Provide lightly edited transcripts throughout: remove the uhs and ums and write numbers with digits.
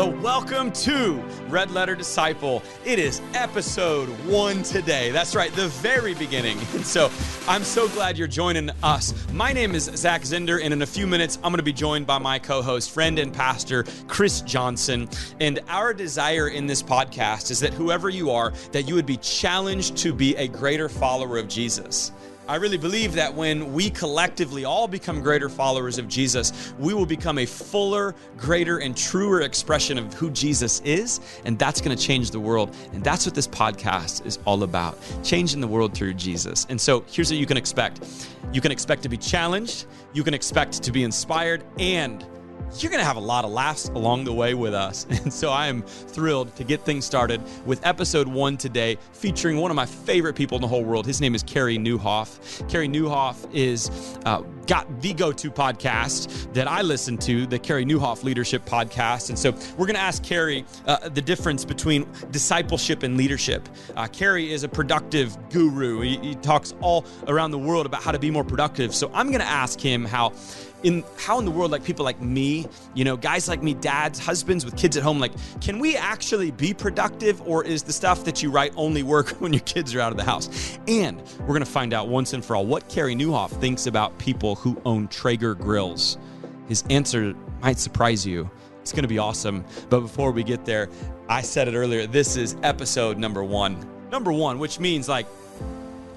Well, welcome to Red Letter Disciple. It is episode 1 today. That's right, the very beginning. And so I'm so glad you're joining us. My name is Zach Zender, and in a few minutes, I'm going to be joined by my co-host, friend and pastor, Chris Johnson. And our desire in this podcast is that whoever you are, that you would be challenged to be a greater follower of Jesus. I really believe that when we collectively all become greater followers of Jesus, we will become a fuller, greater, and truer expression of who Jesus is, and that's going to change the world. And that's what this podcast is all about, changing the world through Jesus. And so here's what you can expect. You can expect to be challenged, you can expect to be inspired, and you're going to have a lot of laughs along the way with us. And so I am thrilled to get things started with episode 1 today, featuring one of my favorite people in the whole world. His name is Carey Nieuwhof. Carey Nieuwhof is got the go-to podcast that I listen to, the Carey Nieuwhof Leadership Podcast. And so we're going to ask Carey the difference between discipleship and leadership. Carey is a productive guru. He talks all around the world about how to be more productive. So I'm going to ask him how in the world, like people like me, guys like me, dads, husbands with kids at home, like, can we actually be productive, or is the stuff that you write only work when your kids are out of the house? And we're going to find out once and for all what Carey Nieuwhof thinks about people who own Traeger grills. His answer might surprise you. It's going to be awesome. But before we get there, I said it earlier, this is episode number 1. Number 1, which means like,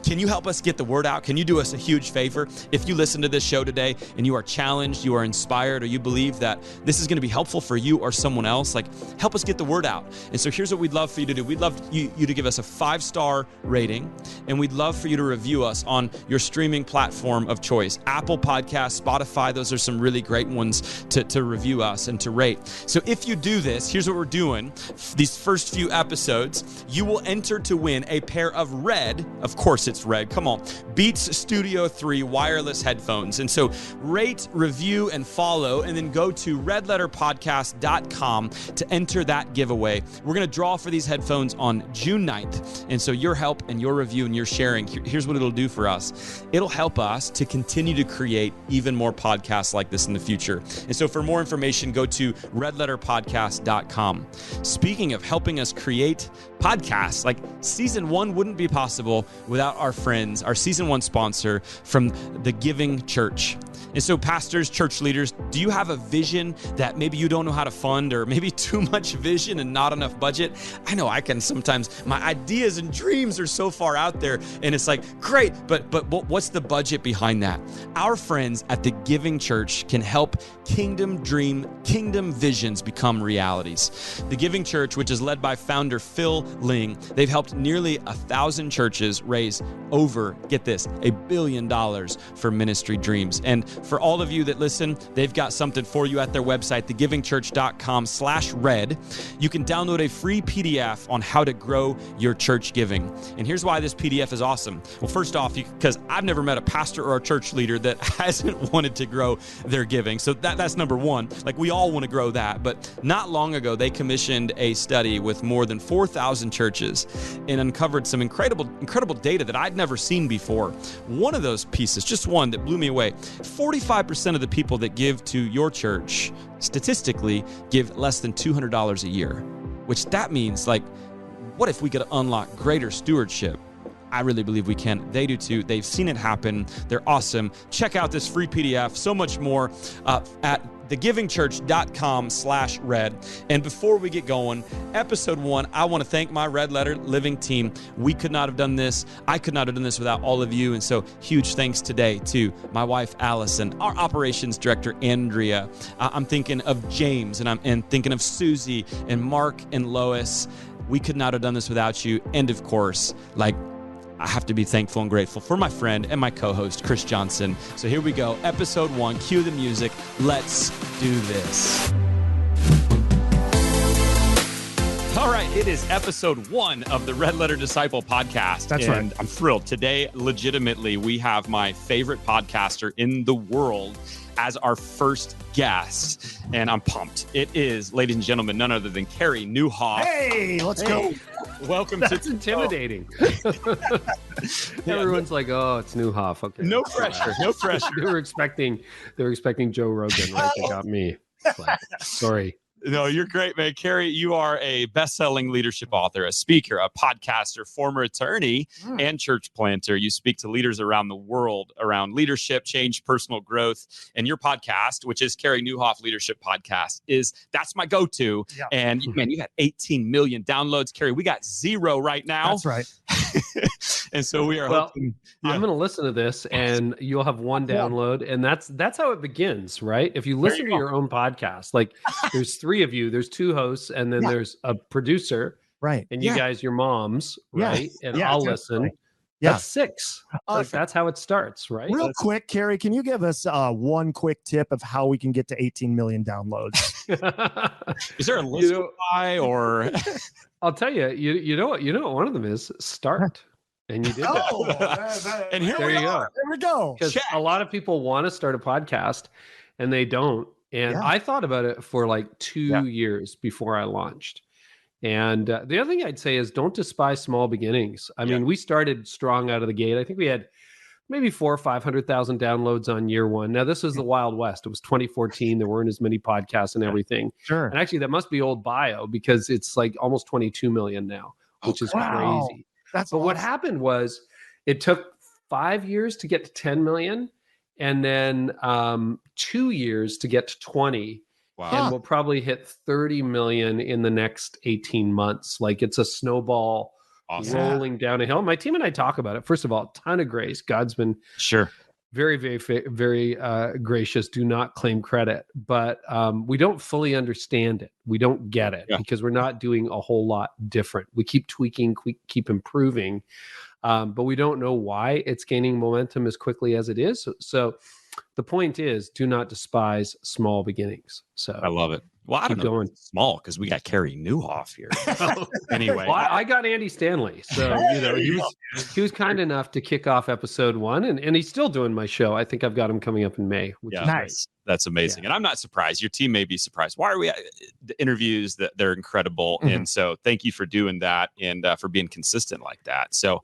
can you help us get the word out? Can you do us a huge favor? If you listen to this show today and you are challenged, you are inspired, or you believe that this is going to be helpful for you or someone else, like, help us get the word out. And so here's what we'd love for you to do. We'd love you to give us a 5-star rating, and we'd love for you to review us on your streaming platform of choice. Apple Podcasts, Spotify, those are some really great ones to review us and to rate. So if you do this, here's what we're doing. These first few episodes, you will enter to win a pair of red, of course it's red, come on, Beats Studio 3 wireless headphones. And so rate, review, and follow, and then go to redletterpodcast.com to enter that giveaway. We're going to draw for these headphones on June 9th. And so your help and your review and your sharing, here's what it'll do for us. It'll help us to continue to create even more podcasts like this in the future. And so for more information, go to redletterpodcast.com. Speaking of helping us create podcasts, like season 1 wouldn't be possible without our friends, our season 1 sponsor from the Giving Church. And so pastors, church leaders, do you have a vision that maybe you don't know how to fund, or maybe too much vision and not enough budget? I know I can sometimes, my ideas and dreams are so far out there and it's like, great, but what's the budget behind that? Our friends at the Giving Church can help kingdom visions become realities. The Giving Church, which is led by founder Phil Ling, they've helped nearly 1,000 churches raise over, get this, $1 billion for ministry dreams. And for all of you that listen, they've got something for you at their website, thegivingchurch.com/red. You can download a free PDF on how to grow your church giving. And here's why this PDF is awesome. Well, first off, because I've never met a pastor or a church leader that hasn't wanted to grow their giving. So that's number 1. Like, we all want to grow that. But not long ago, they commissioned a study with more than 4,000 churches and uncovered some incredible data that I'd never seen before. One of those pieces, just one that blew me away, 45% of the people that give to your church statistically give less than $200 a year, which that means, like, what if we could unlock greater stewardship? I really believe we can. They do too. They've seen it happen. They're awesome. Check out this free PDF, so much more at thegivingchurch.com/red. And before we get going, episode 1, I want to thank my Red Letter Living team. We could not have done this. I could not have done this without all of you. And so huge thanks today to my wife, Allison, our operations director, Andrea. I'm thinking of James, and I'm thinking of Susie and Mark and Lois. We could not have done this without you. And of course, I have to be thankful and grateful for my friend and my co-host, Chris Johnson. So here we go. Episode 1, cue the music. Let's do this. All right, it is episode 1 of the Red Letter Disciple podcast. That's right. I'm thrilled. Today, legitimately, we have my favorite podcaster in the world as our first guest, and I'm pumped. It is, ladies and gentlemen, none other than Carey Nieuwhof. Hey, let's go. Welcome. That's intimidating. Everyone's like, "Oh, it's Nieuwhof." Okay. No pressure. No pressure. They were expecting Joe Rogan, right? They got me. Sorry. No, you're great, man. Carey, you are a best-selling leadership author, a speaker, a podcaster, former attorney, and church planter. You speak to leaders around the world around leadership, change, personal growth. And your podcast, which is Carey Nieuwhof Leadership Podcast, that's my go-to. Yeah. And man, you got 18 million downloads. Carey, we got 0 right now. That's right. And so we are hoping. I'm going to listen to this, and you'll have one download, and that's how it begins, right? If you listen to your own podcast, like there's 3 of you, there's 2 hosts, and then there's a producer, right? And you guys, your moms, right? And I'll listen. That's 6. That's how it starts, right? Real quick, Carey, can you give us one quick tip of how we can get to 18 million downloads? Is there a list or? I'll tell you. You know what one of them is start. And you did that. And here we go. There we go. Because a lot of people want to start a podcast and they don't. And I thought about it for like 2 years before I launched. And the other thing I'd say is don't despise small beginnings. I mean, we started strong out of the gate. I think we had maybe 400,000 or 500,000 downloads on year 1. Now, this was the Wild West. It was 2014. There weren't as many podcasts and everything. Sure. And actually, that must be old bio because it's like almost 22 million now, which is crazy. But what happened was it took 5 years to get to 10 million and then 2 years to get to 20. Wow. And we'll probably hit 30 million in the next 18 months. Like it's a snowball rolling down a hill. My team and I talk about it. First of all, ton of grace. God's been very, very, very gracious. Do not claim credit, but we don't fully understand it. We don't get it because we're not doing a whole lot different. We keep tweaking, keep improving, but we don't know why it's gaining momentum as quickly as it is. So the point is, do not despise small beginnings. So I love it. Well, I don't know. Going small because we got Carey Nieuwhof here. Anyway, well, I got Andy Stanley, so he was kind enough to kick off episode 1, and he's still doing my show. I think I've got him coming up in May. Which is nice. That's amazing. And I'm not surprised. Your team may be surprised. Why are we the interviews that they're incredible. And so thank you for doing that and for being consistent like that. So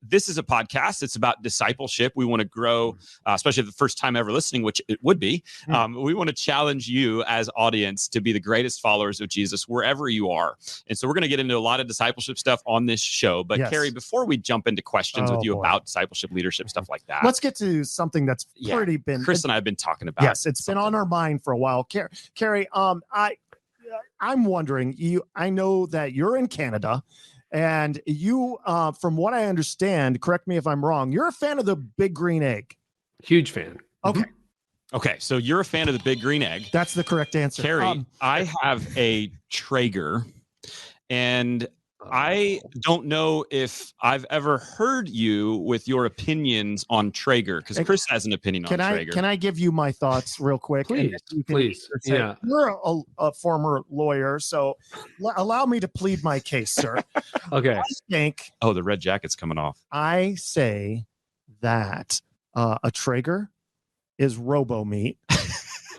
this is a podcast. It's about discipleship. We want to grow, especially the first time ever listening, which it would be. We want to challenge you as audience to be the greatest followers of Jesus wherever you are. And so we're going to get into a lot of discipleship stuff on this show. But Carey, before we jump into questions with you about discipleship, leadership, stuff like that. Let's get to something that's pretty been... Chris and I have been talking about. Yes, it's been on our mind for a while. Carey, I'm wondering, I know that you're in Canada and you, from what I understand, correct me if I'm wrong, you're a fan of the Big Green Egg. Huge fan. Okay. Okay, so you're a fan of the Big Green Egg. That's the correct answer. Carey, I have a Traeger, and I don't know if I've ever heard you with your opinions on Traeger, because Chris has an opinion on Traeger. Can I give you my thoughts real quick? Please. Yeah. You're a former lawyer, so allow me to plead my case, sir. Okay. I think... Oh, the red jacket's coming off. I say that a Traeger is robo meat.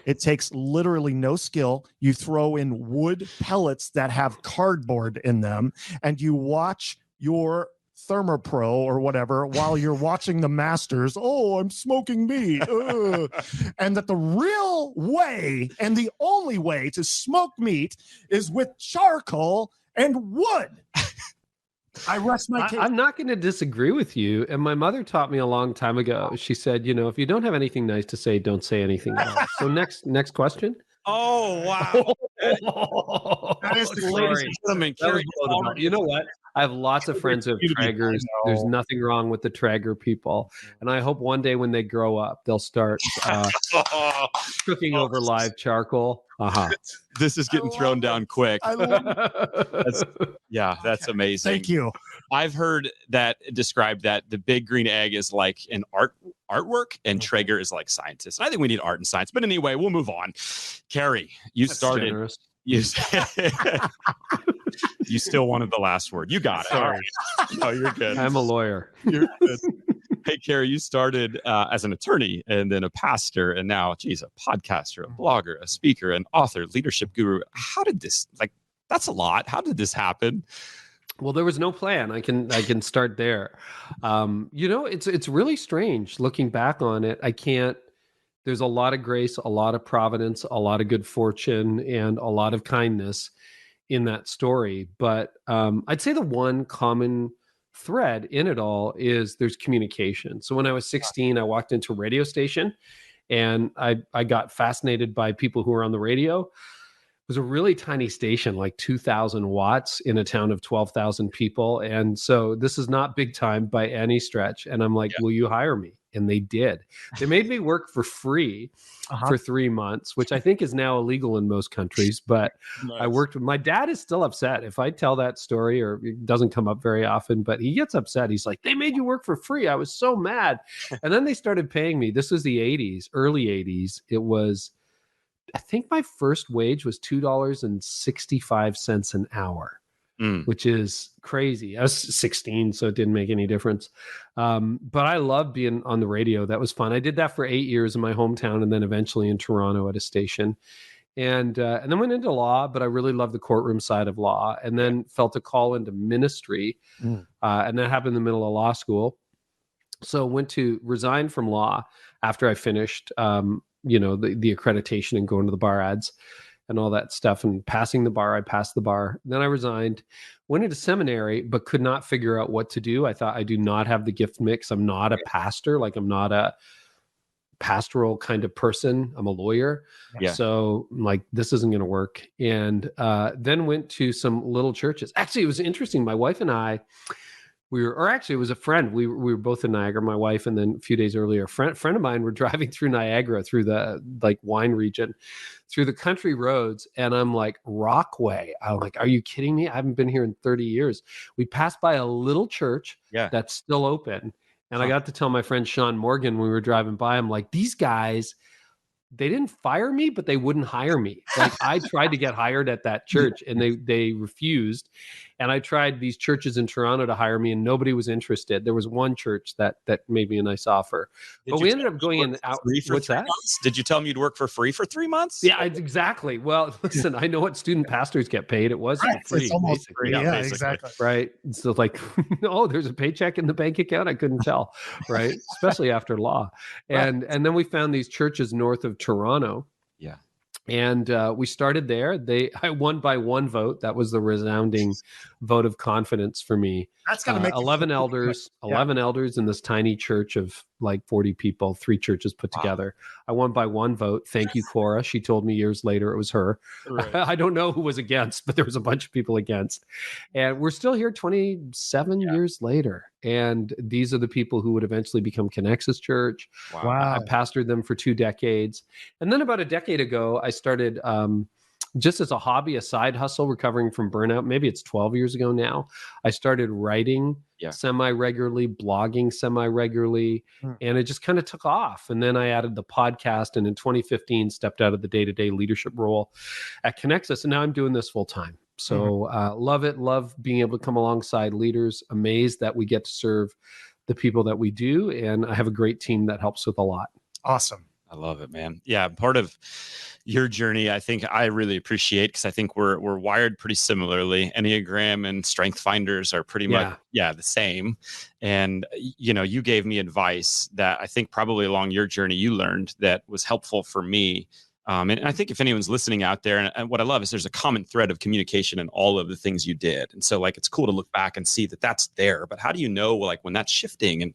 It takes literally no skill. You throw in wood pellets that have cardboard in them, and you watch your Thermopro or whatever while you're watching the Masters. Oh, I'm smoking meat. And that the real way and the only way to smoke meat is with charcoal and wood. I rest my case. I'm not going to disagree with you. And my mother taught me a long time ago. She said, if you don't have anything nice to say, don't say anything at all. So next question. Oh, wow. That is the ladies and gentlemen. You know what? I have lots of friends who have Traegers. There's nothing wrong with the Traeger people. And I hope one day when they grow up, they'll start cooking over live charcoal. This is getting thrown down quick. I love it. That's amazing. Thank you. I've heard that described that the Big Green Egg is like an artwork and Traeger is like scientists. And I think we need art and science. But anyway, we'll move on. Carey, you started. Generous. You still wanted the last word. You got it. Sorry. No, you're good. I'm a lawyer. You're good. Hey, Carey, you started as an attorney and then a pastor and now, a podcaster, a blogger, a speaker, an author, leadership guru. How did this, that's a lot. How did this happen? Well, there was no plan. I can start there. It's really strange looking back on it. I can't there's a lot of grace, a lot of providence, a lot of good fortune, and a lot of kindness in that story. But I'd say the one common thread in it all is there's communication. So when I was 16, I walked into a radio station and I got fascinated by people who were on the radio. It was a really tiny station, like 2,000 watts in a town of 12,000 people. And so this is not big time by any stretch. And I'm like, will you hire me? And they did. They made me work for free for 3 months, which I think is now illegal in most countries. But nice. I worked with, my dad is still upset if I tell that story, or it doesn't come up very often, but he gets upset. He's like, they made you work for free. I was so mad. And then they started paying me. This was the 80s, early 80s. It was, I think my first wage was $2.65 an hour. Which is crazy. I was 16, so it didn't make any difference. But I loved being on the radio. That was fun. I did that for 8 years in my hometown, and then eventually in Toronto at a station. And then went into law, but I really loved the courtroom side of law, and then felt a call into ministry. And that happened in the middle of law school. So went to resign from law after I finished, the accreditation and going to the bar ads and all that stuff, and passing the bar. I passed the bar. Then I resigned, went into seminary, but could not figure out what to do. I thought, I do not have the gift mix. I'm not a pastor. Like, I'm not a pastoral kind of person. I'm a lawyer. Yeah. So I'm like, this isn't going to work. And then went to some little churches. Actually, it was interesting. My wife and I, it was a friend. We were both in Niagara, my wife, and then a few days earlier, a friend of mine were driving through Niagara, through the wine region, through the country roads. And I'm like, Rockway. I'm like, are you kidding me? I haven't been here in 30 years. We passed by a little church that's still open. And I got to tell my friend Sean Morgan when we were driving by, I'm like, these guys, they didn't fire me, but they wouldn't hire me. Like, I tried to get hired at that church and they refused. And I tried these churches in Toronto to hire me, and nobody was interested. There was one church that made me a nice offer, but we ended up going in out. What's that? Did you tell them you'd work for free for 3 months? Yeah, exactly. Well, listen, I know what student pastors get paid. It was free. It's almost free. Yeah, exactly. Right. So like, oh, there's a paycheck in the bank account. I couldn't tell. Right. Especially after law. And then we found these churches north of Toronto. Yeah. And we started there. I won by one vote. That was the resounding vote of confidence for me. That's going to make 11 elders, 11 elders in this tiny church of like 40 people, 3 churches put together. I won by one vote. Thank you, Cora. She told me years later it was her. Right. I don't know who was against, but there was a bunch of people against. And we're still here 27 years later. And these are the people who would eventually become Careys Church. Wow. I pastored them for 2 decades. And then about a decade ago, I started just as a hobby, a side hustle, recovering from burnout. Maybe it's 12 years ago now. I started writing semi-regularly, blogging semi-regularly, and it just kind of took off. And then I added the podcast, and in 2015, stepped out of the day-to-day leadership role at Careys. And now I'm doing this full time. So love it. Love being able to come alongside leaders. Amazed that we get to serve the people that we do. And I have a great team that helps with a lot. Awesome. I love it, man. Yeah, part of your journey, I think I really appreciate, because I think we're wired pretty similarly. Enneagram and Strength Finders are pretty much the same. And you gave me advice that I think probably along your journey you learned that was helpful for me. And I think if anyone's listening out there, and what I love is there's a common thread of communication in all of the things you did. And so like, it's cool to look back and see that that's there, but how do you know, like, when that's shifting? And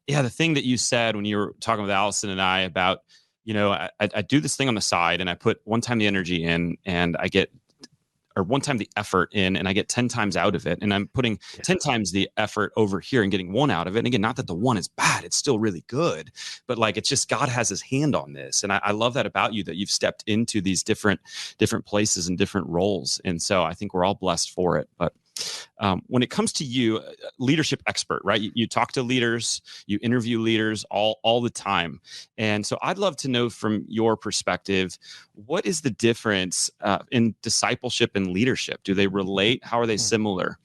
the thing that you said when you were talking with Allison and I about, I do this thing on the side, and I put one time the energy in, and I get, or one time the effort in, and I get 10 times out of it. And I'm putting 10 times the effort over here and getting 1 out of it. And again, not that the 1 is bad, it's still really good, but like, it's just God has his hand on this. And I love that about you, that you've stepped into these different places and different roles. And so I think we're all blessed for it. But when it comes to you, leadership expert, right? You talk to leaders, you interview leaders all the time. And so I'd love to know from your perspective, what is the difference in discipleship and leadership? Do they relate? How are they similar?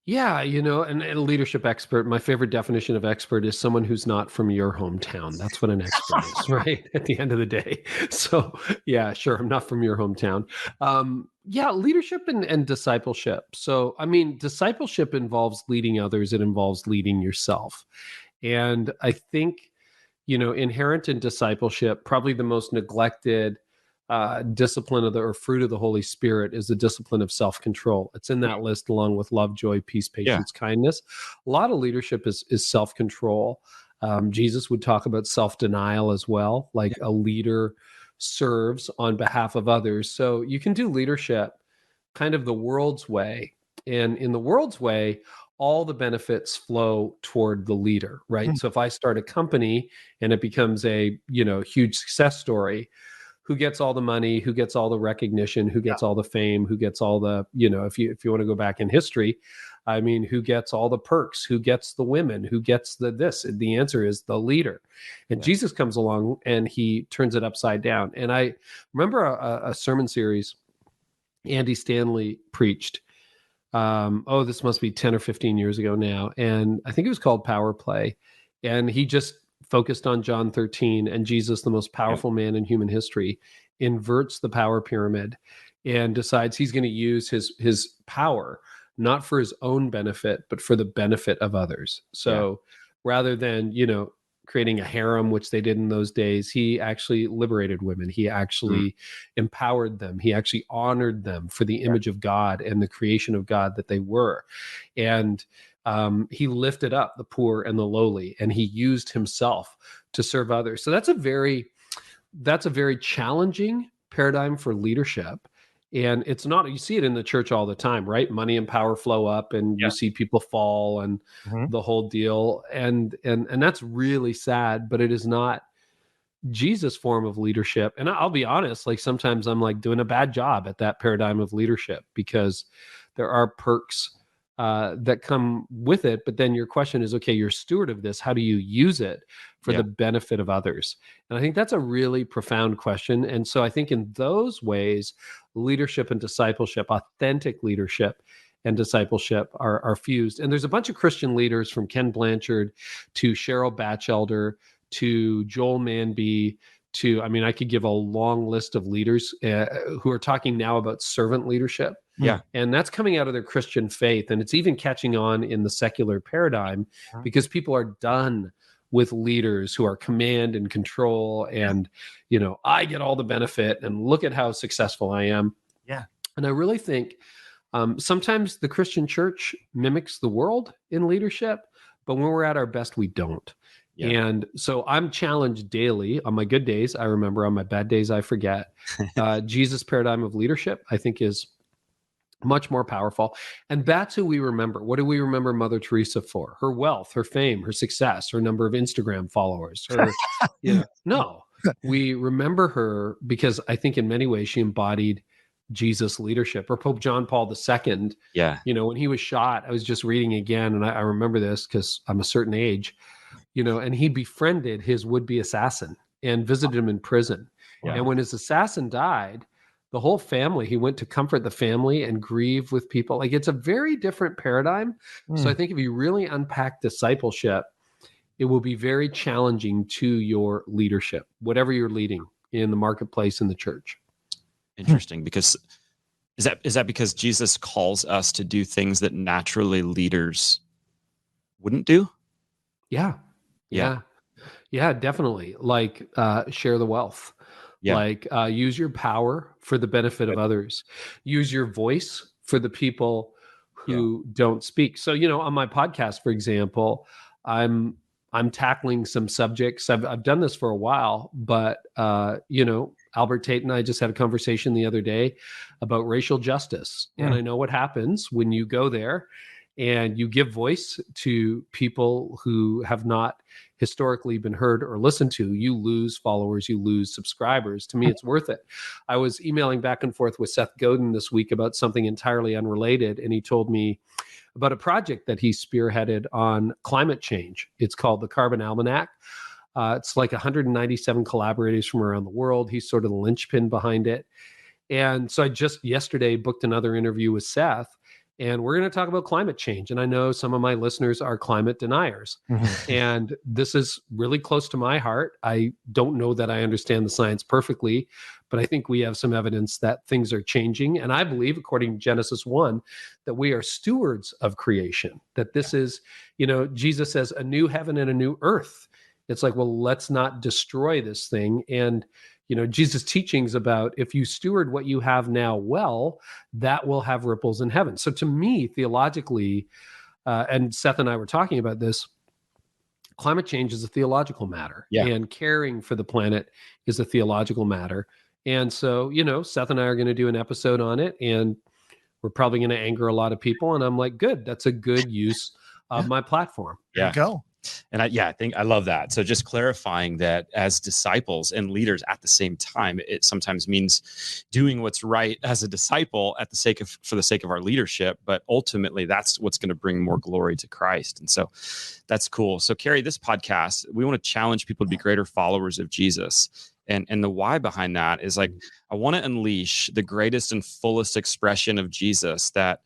Yeah, and a leadership expert, my favorite definition of expert is someone who's not from your hometown. That's what an expert is, right? At the end of the day. So yeah, sure. I'm not from your hometown. Leadership and discipleship. So, I mean, discipleship involves leading others. It involves leading yourself. And I think inherent in discipleship, probably the most neglected discipline or fruit of the Holy Spirit is the discipline of self-control. It's in that list along with love, joy, peace, patience, kindness. A lot of leadership is self-control. Jesus would talk about self-denial as well, like a leader serves on behalf of others. So you can do leadership kind of the world's way. And in the world's way, all the benefits flow toward the leader, right? So if I start a company and it becomes a, huge success story, who gets all the money, who gets all the recognition, who gets all the fame, who gets all the, if you want to go back in history, I mean, who gets all the perks, who gets the women, who gets this? The answer is the leader. And Jesus comes along and he turns it upside down. And I remember a sermon series Andy Stanley preached. This must be 10 or 15 years ago now. And I think it was called Power Play. And he just focused on John 13, and Jesus, the most powerful man in human history, inverts the power pyramid and decides he's going to use his power not for his own benefit, but for the benefit of others. So rather than, creating a harem, which they did in those days, he actually liberated women. He actually empowered them. He actually honored them for the image of God and the creation of God that they were. And he lifted up the poor and the lowly, and he used himself to serve others. So that's a very challenging paradigm for leadership. And it's not, you see it in the church all the time, right? Money and power flow up and you see people fall and the whole deal. And that's really sad, but it is not Jesus' form of leadership. And I'll be honest, like sometimes I'm like doing a bad job at that paradigm of leadership because there are perks that come with it. But then your question is, okay, you're a steward of this. How do you use it for the benefit of others? And I think that's a really profound question. And so I think in those ways, leadership and discipleship, authentic leadership and discipleship are fused. And there's a bunch of Christian leaders from Ken Blanchard to Cheryl Batchelder to Joel Manby to, I could give a long list of leaders who are talking now about servant leadership. Yeah. And that's coming out of their Christian faith. And it's even catching on in the secular paradigm because people are done with leaders who are command and control and, I get all the benefit and look at how successful I am. Yeah. And I really think sometimes the Christian church mimics the world in leadership, but when we're at our best, we don't. Yeah. And so I'm challenged daily. On my good days, I remember. On my bad days, I forget. Jesus' paradigm of leadership, I think, is much more powerful. And that's who we remember. What do we remember Mother Teresa for? Her wealth, her fame, her success, her number of Instagram followers. No, we remember her because I think in many ways she embodied Jesus' leadership. Or Pope John Paul II. Yeah. When he was shot, I was just reading again, and I remember this because I'm a certain age. And he befriended his would-be assassin and visited him in prison. Yeah. And when his assassin died, the whole family, he went to comfort the family and grieve with people. Like, it's a very different paradigm. So I think if you really unpack discipleship, it will be very challenging to your leadership, whatever you're leading in the marketplace, in the church. Interesting, because is that because Jesus calls us to do things that naturally leaders wouldn't do? Yeah, definitely. Like share the wealth. Yeah. Like use your power for the benefit of others. Use your voice for the people who don't speak. So, on my podcast, for example, I'm tackling some subjects. I've done this for a while, but Albert Tate and I just had a conversation the other day about racial justice. And I know what happens when you go there and you give voice to people who have not historically been heard or listened to. You lose followers, you lose subscribers. To me, it's worth it. I was emailing back and forth with Seth Godin this week about something entirely unrelated, and he told me about a project that he spearheaded on climate change. It's called the Carbon Almanac. It's like 197 collaborators from around the world. He's sort of the linchpin behind it. And so I just yesterday booked another interview with Seth, and we're going to talk about climate change. And I know some of my listeners are climate deniers. And this is really close to my heart. I don't know that I understand the science perfectly, but I think we have some evidence that things are changing. And I believe, according to Genesis 1, that we are stewards of creation, that this is, Jesus says, a new heaven and a new earth It's like, well, let's not destroy this thing. And, Jesus' teachings about if you steward what you have now well, that will have ripples in heaven. So to me, theologically, and Seth and I were talking about this, climate change is a theological matter, and caring for the planet is a theological matter. And so, Seth and I are going to do an episode on it, and we're probably going to anger a lot of people. And I'm like, good, that's a good use of my platform. There you go. And I think I love that. So just clarifying that as disciples and leaders at the same time, it sometimes means doing what's right as a disciple for the sake of our leadership, but ultimately that's what's going to bring more glory to Christ. And so that's cool. So Carey, this podcast, we want to challenge people to be greater followers of Jesus. And the why behind that is like, I want to unleash the greatest and fullest expression of Jesus that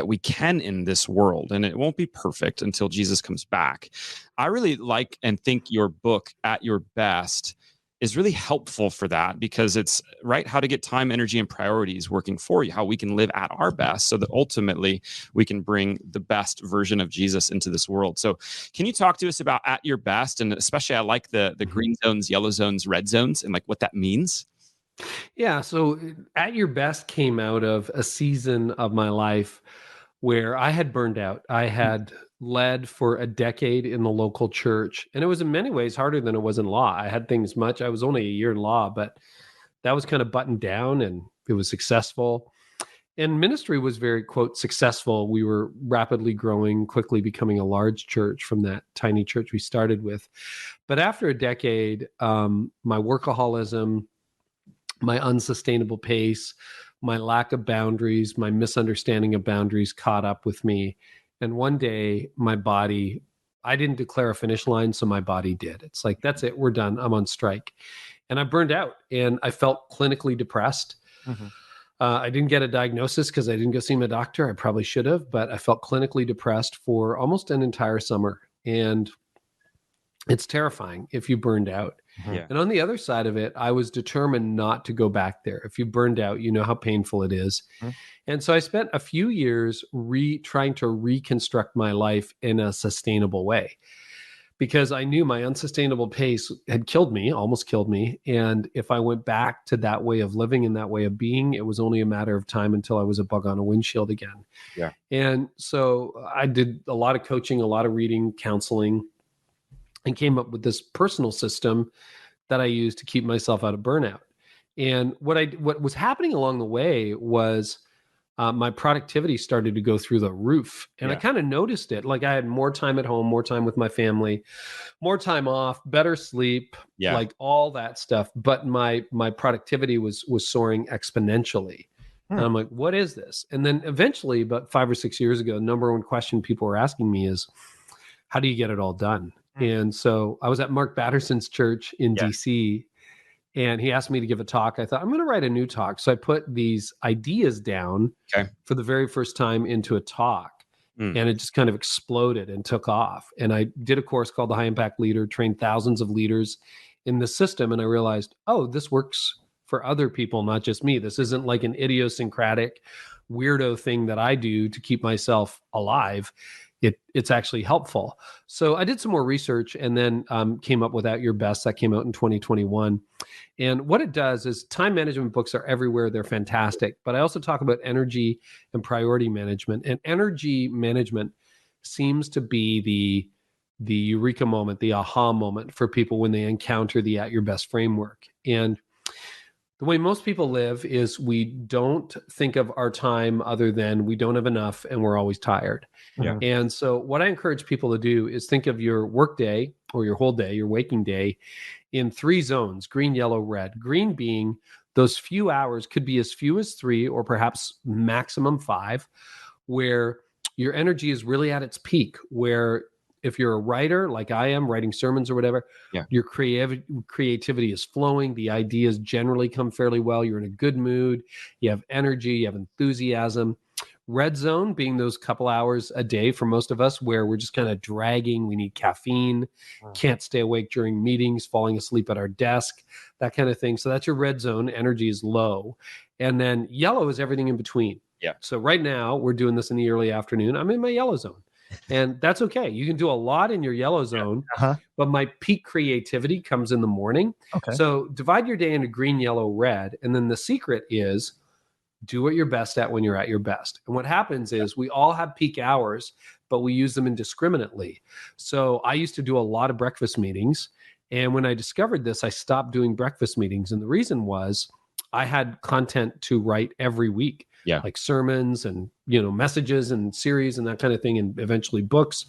we can in this world. And it won't be perfect until Jesus comes back. I really like and think your book, At Your Best, is really helpful for that, because it's right how to get time, energy, and priorities working for you, how we can live at our best so that ultimately we can bring the best version of Jesus into this world. So can you talk to us about At Your Best? And especially I like the green zones, yellow zones, red zones, and like what that means. Yeah. So At Your Best came out of a season of my life where I had burned out. I had led for a decade in the local church, and it was in many ways harder than it was in law. I had things I was only a year in law, but that was kind of buttoned down, and it was successful. And ministry was very, quote, successful. We were rapidly growing, quickly becoming a large church from that tiny church we started with. But after a decade, my workaholism, my unsustainable pace, my lack of boundaries, my misunderstanding of boundaries caught up with me. And one day my body, I didn't declare a finish line, so my body did. It's like, that's it, we're done, I'm on strike. And I burned out, and I felt clinically depressed. Mm-hmm. I didn't get a diagnosis because I didn't go see my doctor. I probably should have, but I felt clinically depressed for almost an entire summer. And it's terrifying if you burned out. Yeah. And on the other side of it, I was determined not to go back there. If you burned out, you know how painful it is. Mm-hmm. And so I spent a few years trying to reconstruct my life in a sustainable way, because I knew my unsustainable pace had almost killed me. And if I went back to that way of living and that way of being, it was only a matter of time until I was a bug on a windshield again. Yeah. And so I did a lot of coaching, a lot of reading, counseling, and came up with this personal system that I used to keep myself out of burnout. And what was happening along the way was my productivity started to go through the roof. And I kind of noticed it. Like I had more time at home, more time with my family, more time off, better sleep, like all that stuff. But my productivity was soaring exponentially. And I'm like, what is this? And then eventually, about 5 or 6 years ago, the number one question people were asking me is, how do you get it all done? And so I was at Mark Batterson's church in DC, and he asked me to give a talk. I thought, I'm going to write a new talk. So I put these ideas down for the very first time into a talk, and it just kind of exploded and took off. And I did a course called The High Impact Leader, trained thousands of leaders in the system. And I realized, oh, this works for other people, not just me. This isn't like an idiosyncratic weirdo thing that I do to keep myself alive. It's actually helpful. So I did some more research and then came up with At Your Best. That came out in 2021. And what it does is, time management books are everywhere. They're fantastic. But I also talk about energy and priority management. And energy management seems to be the eureka moment, the aha moment for people when they encounter the At Your Best framework. And the way most people live is we don't think of our time other than we don't have enough and we're always tired. Yeah. And so what I encourage people to do is think of your work day or your whole day, your waking day, in 3 zones: green, yellow, red. Green being those few hours, could be as few as 3 or perhaps maximum 5, where your energy is really at its peak, where if you're a writer like I am, writing sermons or whatever, your creativity is flowing. The ideas generally come fairly well. You're in a good mood. You have energy. You have enthusiasm. Red zone being those couple hours a day for most of us where we're just kind of dragging. We need caffeine, can't stay awake during meetings, falling asleep at our desk, that kind of thing. So that's your red zone. Energy is low. And then yellow is everything in between. Yeah. So right now we're doing this in the early afternoon. I'm in my yellow zone. And that's okay. You can do a lot in your yellow zone, but my peak creativity comes in the morning. Okay. So divide your day into green, yellow, red. And then the secret is do what you're best at when you're at your best. And what happens is we all have peak hours, but we use them indiscriminately. So I used to do a lot of breakfast meetings. And when I discovered this, I stopped doing breakfast meetings. And the reason was I had content to write every week. Like sermons and, messages and series and that kind of thing, and eventually books.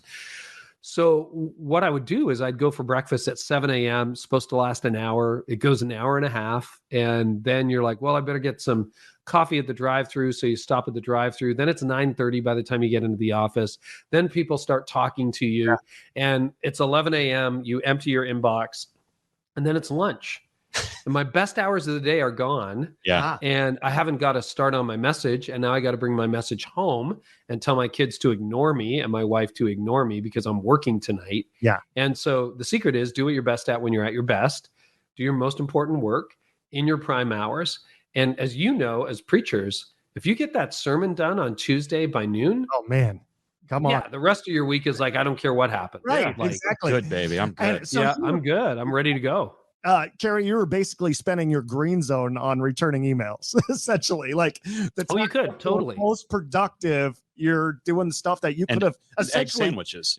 So what I would do is I'd go for breakfast at 7 a.m., supposed to last an hour. It goes an hour and a half. And then you're like, well, I better get some coffee at the drive-thru. So you stop at the drive-thru. Then it's 9:30 by the time you get into the office. Then people start talking to you. And it's 11 a.m. You empty your inbox. And then it's lunch. And my best hours of the day are gone. And I haven't got to start on my message. And now I got to bring my message home and tell my kids to ignore me and my wife to ignore me because I'm working tonight. And so the secret is do what you're best at when you're at your best. Do your most important work in your prime hours. And as you know, as preachers, if you get that sermon done on Tuesday by noon. Oh, man. Come on. Yeah, the rest of your week is like, I don't care what happens. Right, like, exactly. Good, baby. I'm good. So I'm good. I'm ready to go. Carey, you were basically spending your green zone on returning emails, essentially. Like the you could totally most productive. You're doing stuff that you could have essentially egg sandwiches.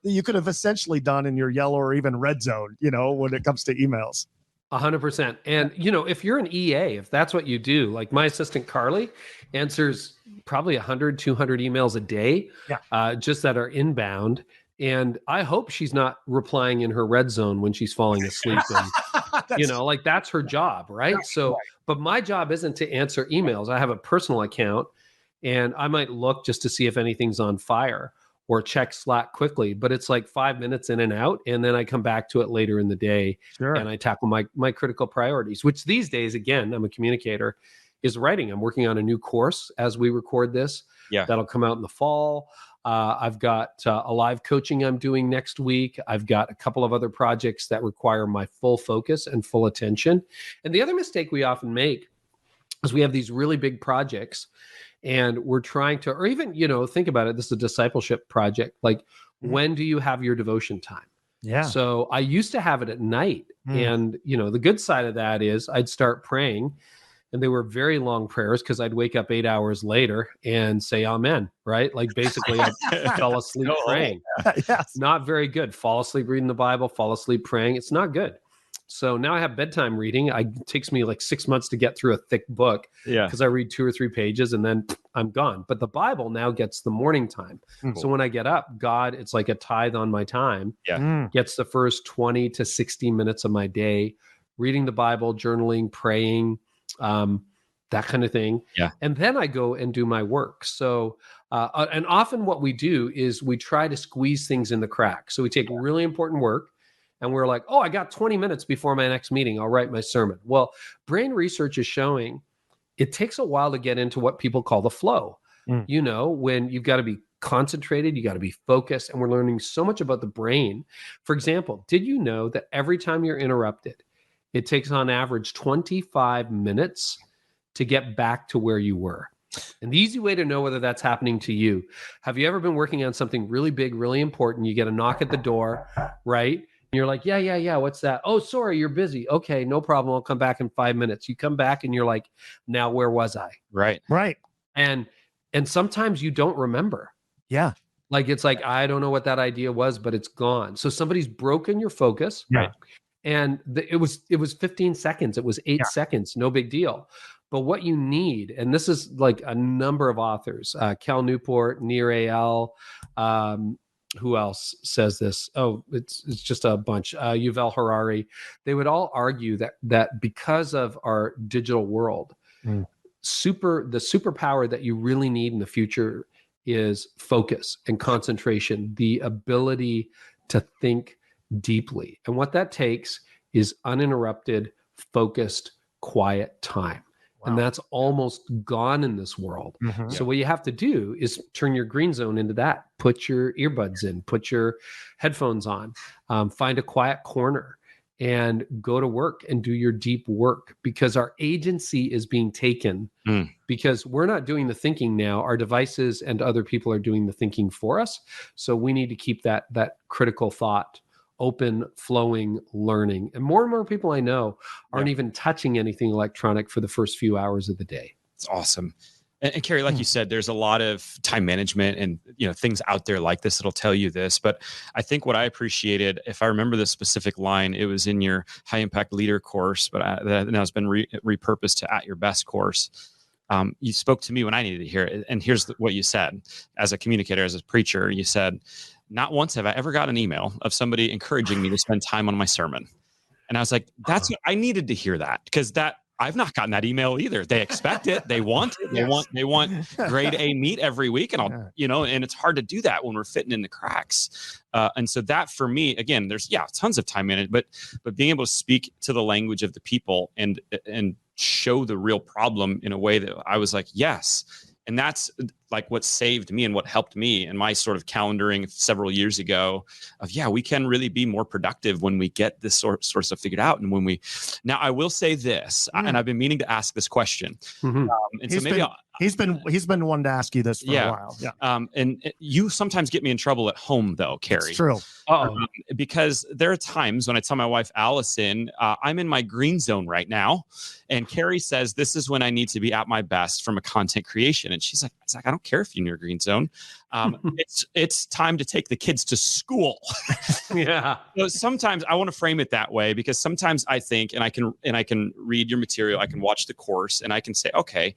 You could have essentially done in your yellow or even red zone. When it comes to emails. 100%. And if you're an EA, if that's what you do, like my assistant Carey answers probably 100, 200 emails a day, just that are inbound. And I hope she's not replying in her red zone when she's falling asleep. And, that's her job, right? So, but my job isn't to answer emails. I have a personal account and I might look just to see if anything's on fire or check Slack quickly, but it's like 5 minutes in and out. And then I come back to it later in the day and I tackle my critical priorities, which these days, again, I'm a communicator, is writing. I'm working on a new course as we record this. That'll come out in the fall. I've got a live coaching I'm doing next week. I've got a couple of other projects that require my full focus and full attention. And the other mistake we often make is we have these really big projects and we're trying to, or even, think about it, this is a discipleship project. Like, when do you have your devotion time? So I used to have it at night. And, the good side of that is I'd start praying. And they were very long prayers because I'd wake up 8 hours later and say amen, right? Like basically I fell asleep praying. Not very good. Fall asleep reading the Bible, fall asleep praying. It's not good. So now I have bedtime reading. It takes me like 6 months to get through a thick book because I read 2 or 3 pages and then I'm gone. But the Bible now gets the morning time. So when I get up, God, it's like a tithe on my time, gets the first 20 to 60 minutes of my day, reading the Bible, journaling, praying, that kind of thing. And then I go and do my work. So, and often what we do is we try to squeeze things in the crack. So we take really important work and we're like, oh, I got 20 minutes before my next meeting. I'll write my sermon. Well, brain research is showing it takes a while to get into what people call the flow. When you've got to be concentrated, you got to be focused. And we're learning so much about the brain. For example, did you know that every time you're interrupted, it takes on average 25 minutes to get back to where you were? And the easy way to know whether that's happening to you, have you ever been working on something really big, really important? You get a knock at the door, right? And you're like, yeah. What's that? Oh, sorry, you're busy. Okay, no problem. I'll come back in 5 minutes. You come back and you're like, now where was I? Right. And sometimes you don't remember. Like, it's like, I don't know what that idea was, but it's gone. So somebody's broken your focus. And it was 15 seconds. It was 8 seconds. No big deal. But what you need, and this is like a number of authors, Cal Newport, Nir Eyal, who else says this? Oh, it's just a bunch. Yuval Harari. They would all argue that because of our digital world, the superpower that you really need in the future is focus and concentration, the ability to think deeply. And what that takes is uninterrupted, focused, quiet time. And that's almost gone in this world. So what you have to do is turn your green zone into that. Put your earbuds in, put your headphones on, find a quiet corner and go to work and do your deep work, because our agency is being taken because we're not doing the thinking now. Our devices and other people are doing the thinking for us. So we need to keep that critical thought open, flowing, learning. And more people I know aren't even touching anything electronic for the first few hours of the day. It's awesome. And Carey, like you said, there's a lot of time management and things out there like this that'll tell you this. But I think what I appreciated, if I remember the specific line, it was in your High Impact Leader course, but that now has been repurposed to At Your Best course. You spoke to me when I needed to hear it. And here's what you said as a communicator, as a preacher. You said, "Not once have I ever got an email of somebody encouraging me to spend time on my sermon." And I was like, that's what I needed to hear, that, because I've not gotten that email either. They expect it. They want it. They want grade A meat every week. And and it's hard to do that when we're fitting in the cracks. And so that, for me, again, there's tons of time in it, but being able to speak to the language of the people and show the real problem in a way that I was like, yes. And that's like what saved me and what helped me in my sort of calendaring several years ago of, we can really be more productive when we get this sort of stuff figured out. And now I will say this, and I've been meaning to ask this question. And so maybe he's been one to ask you this for a while. Yeah. And you sometimes get me in trouble at home though, Carey. It's true. Because there are times when I tell my wife, Allison, I'm in my green zone right now. And Carey says, this is when I need to be at my best from a content creation. And she's like, I don't care if you're in your green zone. It's time to take the kids to school. So sometimes I want to frame it that way, because sometimes I think, and I can read your material, I can watch the course, and I can say, okay,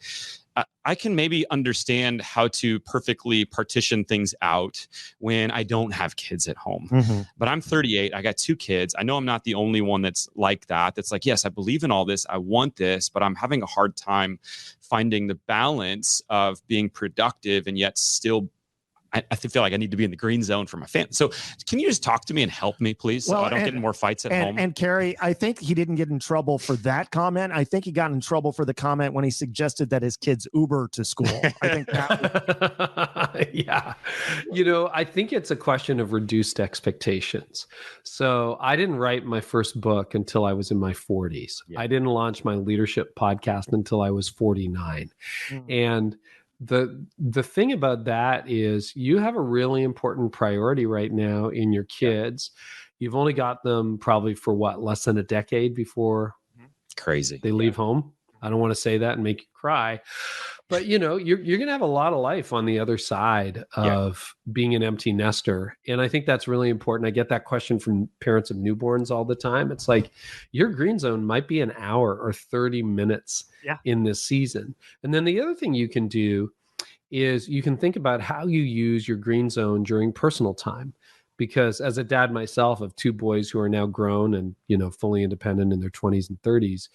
I can maybe understand how to perfectly partition things out when I don't have kids at home. But I'm 38. I got 2 kids. I know I'm not the only one that's like that. That's like, yes, I believe in all this. I want this, but I'm having a hard time finding the balance of being productive and yet still I feel like I need to be in the green zone for my family. So can you just talk to me and help me, please, so I don't get in more fights at home? And Carey, I think he didn't get in trouble for that comment. I think he got in trouble for the comment when he suggested that his kids Uber to school. I think that I think it's a question of reduced expectations. So I didn't write my first book until I was in my 40s. I didn't launch my leadership podcast until I was 49. And the thing about that is you have a really important priority right now in your kids. You've only got them probably for less than a decade before they leave home. I don't want to say that and make you cry, but you're going to have a lot of life on the other side of being an empty nester. And I think that's really important. I get that question from parents of newborns all the time. It's like, your green zone might be an hour or 30 minutes in this season. And then the other thing you can do is you can think about how you use your green zone during personal time. Because as a dad myself of 2 boys who are now grown and, fully independent in their 20s and 30s,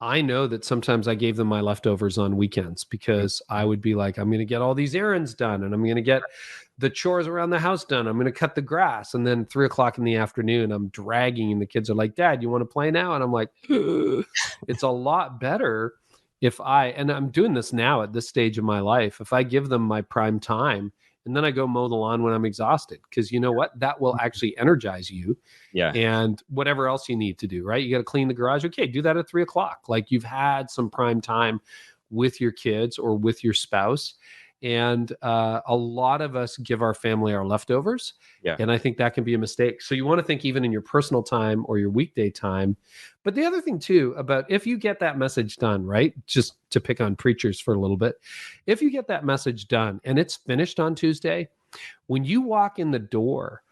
I know that sometimes I gave them my leftovers on weekends, because I would be like, I'm going to get all these errands done, and I'm going to get the chores around the house done. I'm going to cut the grass. And then 3:00 in the afternoon, I'm dragging, and the kids are like, Dad, you want to play now? And I'm like, it's a lot better and I'm doing this now at this stage of my life, if I give them my prime time, and then I go mow the lawn when I'm exhausted, because you know what? That will actually energize you. And whatever else you need to do, right? You got to clean the garage. Okay, do that at 3:00. Like, you've had some prime time with your kids or with your spouse. And a lot of us give our family our leftovers. And I think that can be a mistake. So you want to think even in your personal time or your weekday time. But the other thing too, about if you get that message done, right? Just to pick on preachers for a little bit. If you get that message done and it's finished on Tuesday, when you walk in the door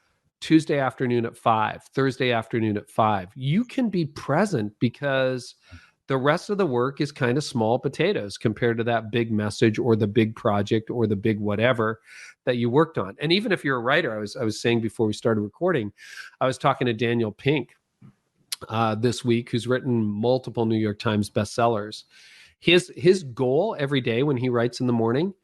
Tuesday afternoon at 5, Thursday afternoon at 5, you can be present, because the rest of the work is kind of small potatoes compared to that big message or the big project or the big whatever that you worked on. And even if you're a writer, I was saying before we started recording, I was talking to Daniel Pink this week, who's written multiple New York Times bestsellers. His goal every day when he writes in the morning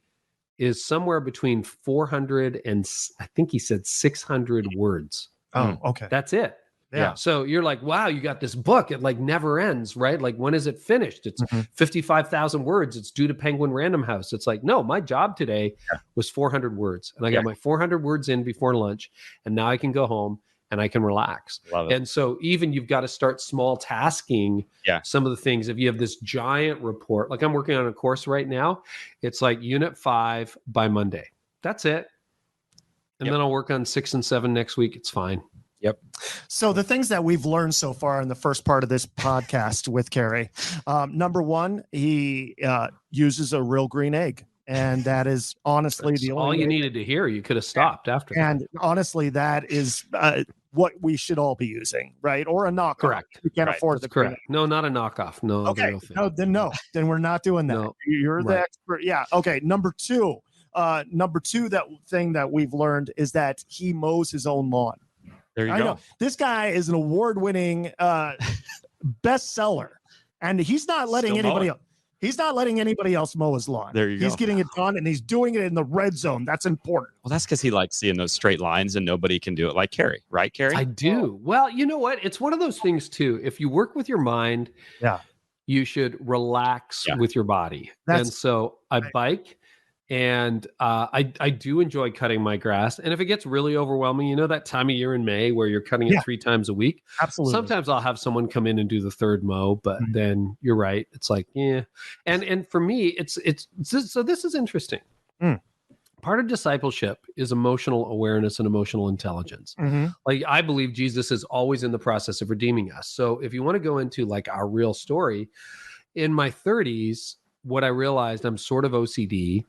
is somewhere between 400 and I think he said 600 words. Oh, okay. That's it. Yeah. So you're like, wow, you got this book. It like never ends, right? Like, when is it finished? It's 55,000 words. It's due to Penguin Random House. It's like, no, my job today was 400 words. And I got my 400 words in before lunch. And now I can go home and I can relax. Love it. And so even you've got to start small tasking some of the things. If you have this giant report, like I'm working on a course right now, it's like unit 5 by Monday. That's it. And then I'll work on 6 and 7 next week. It's fine. Yep. So the things that we've learned so far in the first part of this podcast with Carey, number one, he uses a real green egg. And that is honestly That's the only all you needed to hear. You could have stopped after. And honestly, that is what we should all be using, right? Or a knockoff. Correct. We can't afford the correct. No, not a knockoff. No. Okay. Then we're not doing that. No. You're the expert. Yeah. Okay. Number two, that thing that we've learned is that he mows his own lawn. There you go. Know. This guy is an award-winning bestseller, and he's not letting anybody else. He's not letting anybody else mow his lawn. There you go. He's getting it done, and he's doing it in the red zone. That's important. Well, that's because he likes seeing those straight lines, and nobody can do it like Carey, right, Carey? I do. Well, you know what? It's one of those things too. If you work with your mind, you should relax with your body. And so I bike. And I do enjoy cutting my grass. And if it gets really overwhelming, you know, that time of year in May where you're cutting it 3 times a week. Absolutely. Sometimes I'll have someone come in and do the third mow, but then you're right. It's like, And for me, it's so this is interesting. Part of discipleship is emotional awareness and emotional intelligence. Like I believe Jesus is always in the process of redeeming us. So if you want to go into like our real story, in my 30s, what I realized, I'm sort of OCD.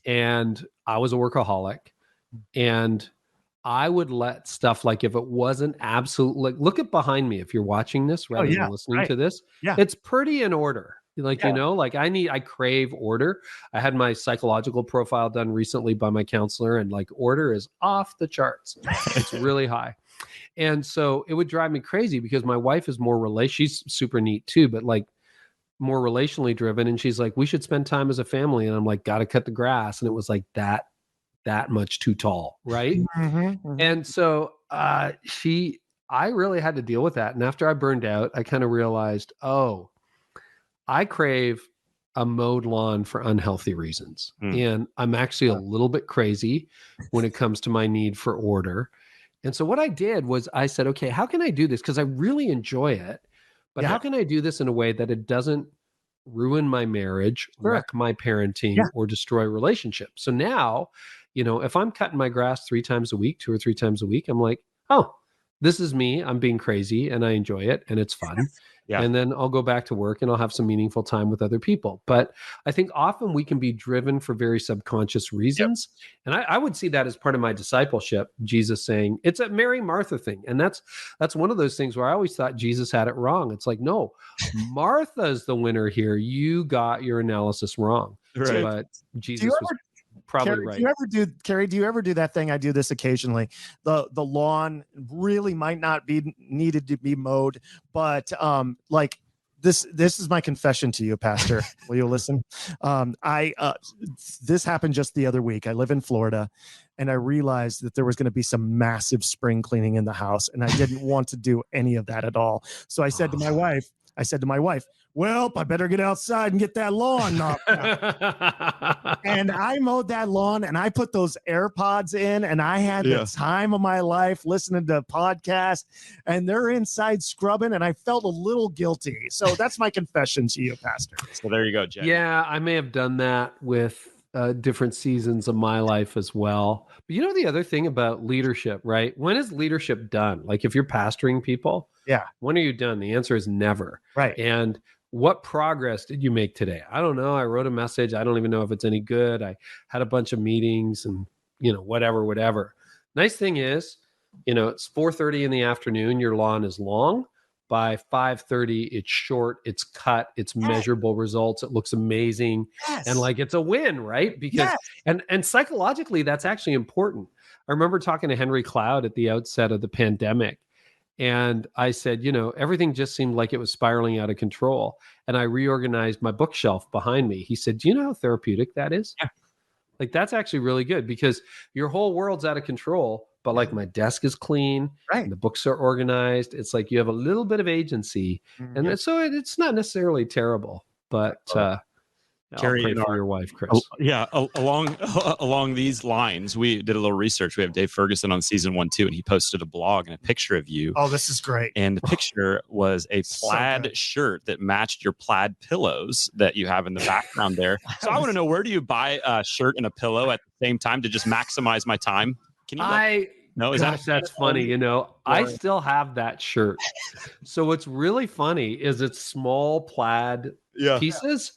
And I was a workaholic, and I would let stuff like if it wasn't absolute, like look at behind me if you're watching this rather than listening to this. It's pretty in order. Like, you know, like I crave order. I had my psychological profile done recently by my counselor, and like order is off the charts. It's really high. And so it would drive me crazy because my wife is more she's super neat too, but like more relationally driven. And she's like, we should spend time as a family. And I'm like, got to cut the grass. And it was like that much too tall. Right. And so I really had to deal with that. And after I burned out, I kind of realized, I crave a mowed lawn for unhealthy reasons. And I'm actually a little bit crazy when it comes to my need for order. And so what I did was I said, okay, how can I do this? Because I really enjoy it. But how can I do this in a way that it doesn't ruin my marriage, wreck my parenting, or destroy relationships? So now, you know, if I'm cutting my grass 3 times a week, 2 or 3 times a week, I'm like, this is me. I'm being crazy and I enjoy it and it's fun. And then I'll go back to work and I'll have some meaningful time with other people. But I think often we can be driven for very subconscious reasons. And I would see that as part of my discipleship, Jesus saying it's a Mary Martha thing. And that's one of those things where I always thought Jesus had it wrong. It's like, no, Martha's the winner here. You got your analysis wrong. Right. But Jesus was probably right. Carey, do you ever do that thing? I do this occasionally. The lawn really might not be needed to be mowed, but like this is my confession to you, Pastor. Will you listen? This happened just the other week. I live in Florida, and I realized that there was going to be some massive spring cleaning in the house, and I didn't want to do any of that at all. So I said to my wife, well, I better get outside and get that lawn knocked out. And I mowed that lawn, and I put those AirPods in, and I had the time of my life listening to podcasts, and they're inside scrubbing, and I felt a little guilty. So that's my confession to you, Pastor. So there you go, Jen. Yeah, I may have done that with different seasons of my life as well. But you know the other thing about leadership, right? When is leadership done? Like if you're pastoring people, when are you done? The answer is never. Right. And what progress did you make today? I don't know. I wrote a message. I don't even know if it's any good. I had a bunch of meetings and, you know, whatever. Nice thing is, you know, it's 4:30 in the afternoon. Your lawn is long. By 5:30, it's short, it's cut, it's measurable results. It looks amazing. And like, it's a win, right? Because, and psychologically, that's actually important. I remember talking to Henry Cloud at the outset of the pandemic. And I said, you know, everything just seemed like it was spiraling out of control. And I reorganized my bookshelf behind me. He said, do you know how therapeutic that is? Like, that's actually really good because your whole world's out of control, but like my desk is clean, and the books are organized. It's like you have a little bit of agency. And so it's not necessarily terrible, but Carey, I'll pray for your wife, Chris. Along these lines, we did a little research. We have Dave Ferguson on season 1 too, and he posted a blog and a picture of you. Oh, this is great. And the picture was a plaid shirt that matched your plaid pillows that you have in the background there. So I want to know, where do you buy a shirt and a pillow at the same time to just maximize my time? Can you? That's funny. I still have that shirt. So what's really funny is it's small plaid pieces,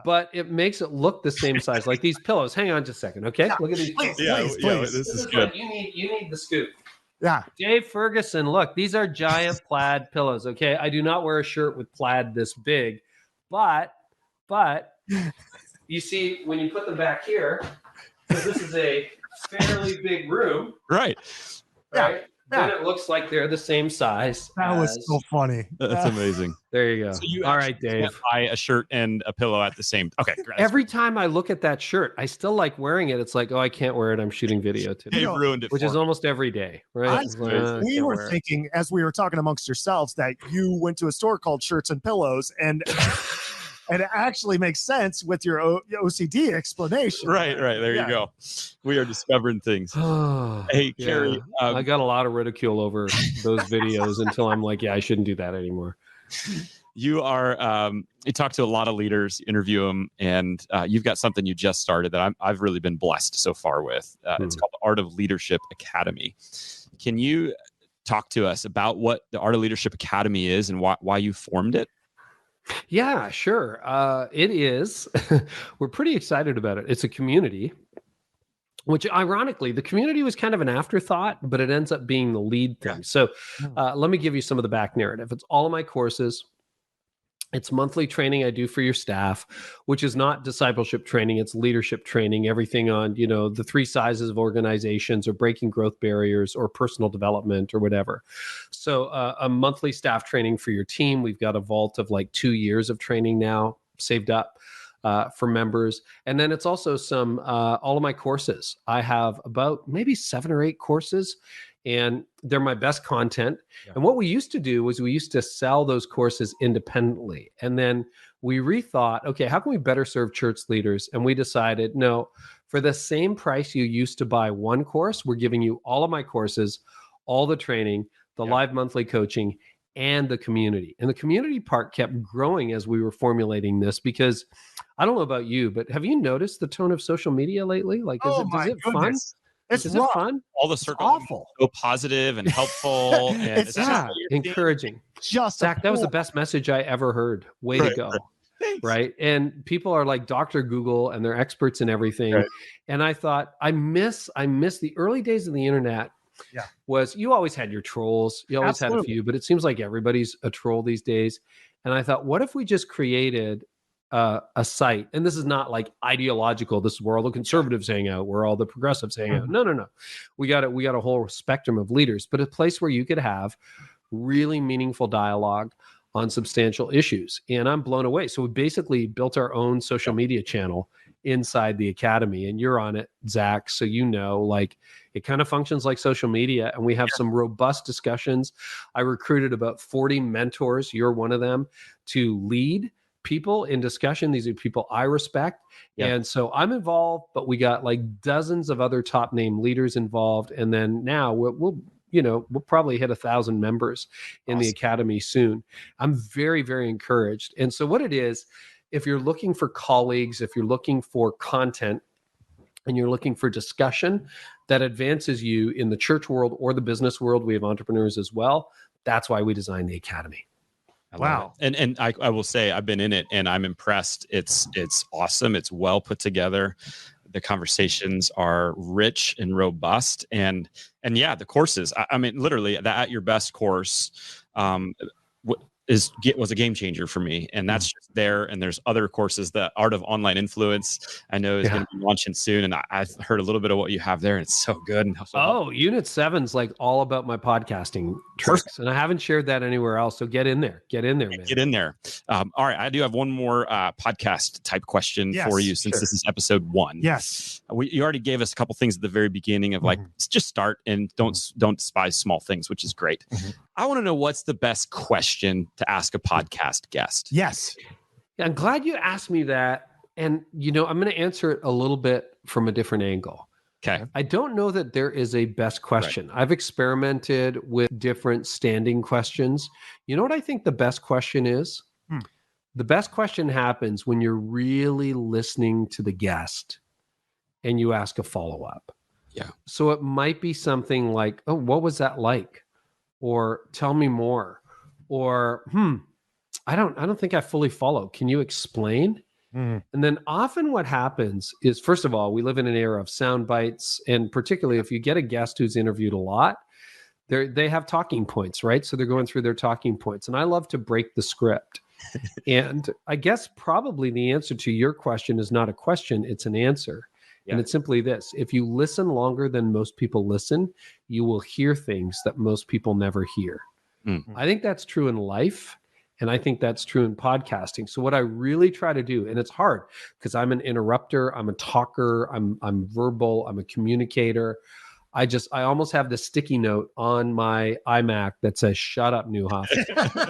but it makes it look the same size. Like these pillows. Hang on just a second, okay? Look at these. Please. This is good. You need the scoop. Yeah. Dave Ferguson, look, these are giant plaid pillows. Okay, I do not wear a shirt with plaid this big, but you see when you put them back here, because this is a fairly big room, right? Then it looks like they're the same size. That was so funny. That's amazing. There you go. So you all right, Dave? Buy a shirt and a pillow at the same. Okay. Every time I look at that shirt, I still like wearing it. It's like, oh, I can't wear it. I'm shooting video today. Dave ruined it, which is almost every day, right? We were thinking, as we were talking amongst yourselves, that you went to a store called Shirts and Pillows, and it actually makes sense with your OCD explanation. Right. There you go. We are discovering things. Hey, Carey. I got a lot of ridicule over those videos until I'm like, I shouldn't do that anymore. You are, you talk to a lot of leaders, interview them, and you've got something you just started that I've really been blessed so far with. It's called the Art of Leadership Academy. Can you talk to us about what the Art of Leadership Academy is and why you formed it? Yeah, sure. It is. We're pretty excited about it. It's a community, which ironically, the community was kind of an afterthought, but it ends up being the lead thing. So let me give you some of the back narrative. It's all of my courses. It's monthly training I do for your staff, which is not discipleship training. It's leadership training, everything on, the 3 sizes of organizations or breaking growth barriers or personal development or whatever. So a monthly staff training for your team. We've got a vault of like 2 years of training now saved up for members. And then it's also some, all of my courses. I have about maybe 7 or 8 courses, and they're my best content. Yeah. And what we used to do was we used to sell those courses independently. And then we rethought, okay, how can we better serve church leaders? And we decided, no, for the same price you used to buy one course, we're giving you all of my courses, all the training, the live monthly coaching, and the community. And the community part kept growing as we were formulating this, because I don't know about you, but have you noticed the tone of social media lately? Like, is it fun? Is it fun? All the circles awful. So positive and helpful. And it's encouraging. Zach, that was the best message I ever heard. Way to go. Right. And people are like Dr. Google, and they're experts in everything. Right. And I thought, I miss the early days of the internet. Yeah. Was you always had your trolls. You always had a few, but it seems like everybody's a troll these days. And I thought, what if we just created a site? And this is not like ideological. This is where all the conservatives hang out, where all the progressives hang out. No. We got a whole spectrum of leaders, but a place where you could have really meaningful dialogue on substantial issues. And I'm blown away. So we basically built our own social media channel inside the academy, and you're on it, Zach. So like it kind of functions like social media, and we have some robust discussions. I recruited about 40 mentors. You're one of them, to lead people in discussion. These are people I respect. Yeah. And so I'm involved, but we got like dozens of other top name leaders involved. And then now we'll probably hit 1,000 members in the academy soon. I'm very, very encouraged. And so what it is, if you're looking for colleagues, if you're looking for content, and you're looking for discussion that advances you in the church world or the business world, we have entrepreneurs as well. That's why we designed the academy. Wow. And I will say I've been in it and I'm impressed. It's awesome. It's well put together. The conversations are rich and robust. And the courses, I mean, literally the At Your Best course was a game changer for me. And that's just there. And there's other courses. The Art of Online Influence, I know, is going to be launching soon. And I've heard a little bit of what you have there. And it's so good. And Unit 7's like all about my podcasting tricks. And I haven't shared that anywhere else. So get in there, man. Get in there. All right. I do have one more podcast type question for you, since this is episode 1. Yes. You already gave us a couple things at the very beginning of like, just start and don't despise small things, which is great. I want to know, what's the best question to ask a podcast guest? Yes. I'm glad you asked me that. And, I'm going to answer it a little bit from a different angle. Okay. I don't know that there is a best question. Right. I've experimented with different standing questions. You know what I think the best question is? The best question happens when you're really listening to the guest and you ask a follow-up. Yeah. So it might be something like, oh, what was that like? Or tell me more. Or, I don't think I fully follow. Can you explain? And then often what happens is, first of all, we live in an era of sound bites. And particularly if you get a guest who's interviewed a lot, they have talking points, right? So they're going through their talking points. And I love to break the script. And I guess probably the answer to your question is not a question, it's an answer. Yeah. And it's simply this: if you listen longer than most people listen, you will hear things that most people never hear. I think that's true in life. And I think that's true in podcasting. So what I really try to do, and it's hard because I'm an interrupter, I'm a talker, I'm verbal, I'm a communicator. I almost have the sticky note on my iMac that says, "Shut up, Nieuwhof."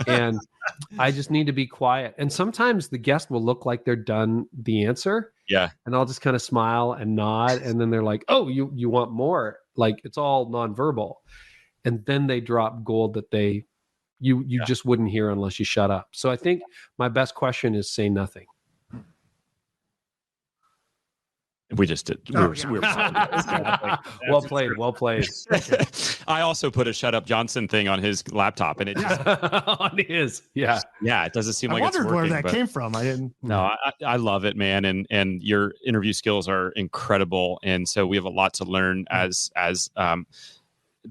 And I just need to be quiet. And sometimes the guest will look like they're done the answer. Yeah. And I'll just kind of smile and nod. And then they're like, "Oh, you want more?" Like, it's all nonverbal. And then they drop gold that you just wouldn't hear unless you shut up. So I think my best question is say nothing. We just did. We were Well played. I also put a "Shut Up Johnson" thing on his laptop, and it just on his, yeah. It doesn't seem like it's working. I wondered where that came from. I didn't. No, I love it, man, and your interview skills are incredible, and so we have a lot to learn as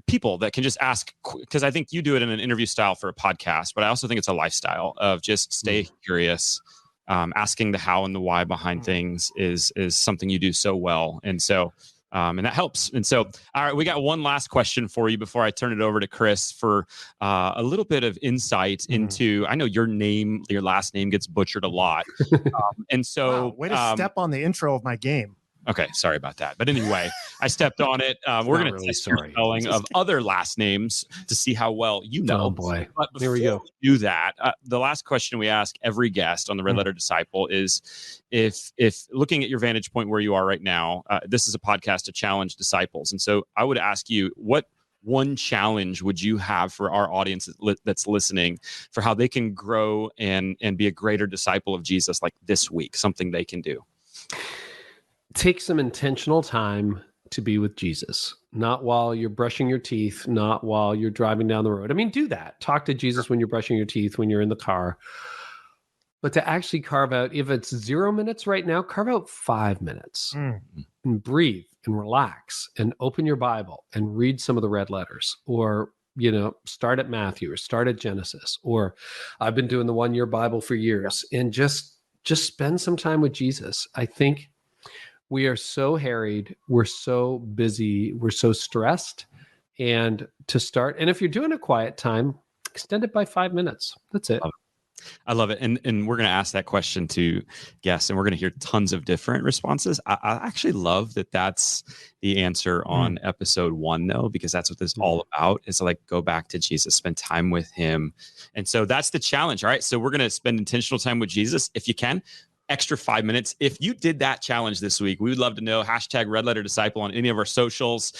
people that can just ask, because I think you do it in an interview style for a podcast, but I also think it's a lifestyle of just stay curious. Asking the how and the why behind things is something you do so well. And so, and that helps. And so, all right, we got one last question for you before I turn it over to Chris for a little bit of insight into, I know your last name gets butchered a lot. And so, way to step on the intro of my game. Okay, sorry about that. But anyway, I stepped on it. We're going to test your spelling of other last names to see how well you know. Oh, boy. But there we go. Do that. The last question we ask every guest on the Red Letter Disciple is, if looking at your vantage point where you are right now, this is a podcast to challenge disciples. And so I would ask you, what one challenge would you have for our audience that's listening for how they can grow and be a greater disciple of Jesus, like this week, something they can do? Take some intentional time to be with Jesus, not while you're brushing your teeth, not while you're driving down the road. I mean, do that. Talk to Jesus when you're brushing your teeth, when you're in the car. But to actually carve out, if it's 0 minutes right now, carve out 5 minutes and breathe and relax and open your Bible and read some of the red letters, or, start at Matthew or start at Genesis, or I've been doing the 1 year Bible for years, and just spend some time with Jesus. I think we are so harried, we're so busy, we're so stressed. And to start, and if you're doing a quiet time, extend it by 5 minutes. That's it. I love it. And we're going to ask that question to guests, and we're going to hear tons of different responses. I actually love that that's the answer on episode 1, though, because that's what this is all about. It's like, go back to Jesus, spend time with him. And so that's the challenge. All right. So we're going to spend intentional time with Jesus if you can. Extra 5 minutes. If you did that challenge this week, we would love to know. # Red Letter Disciple on any of our socials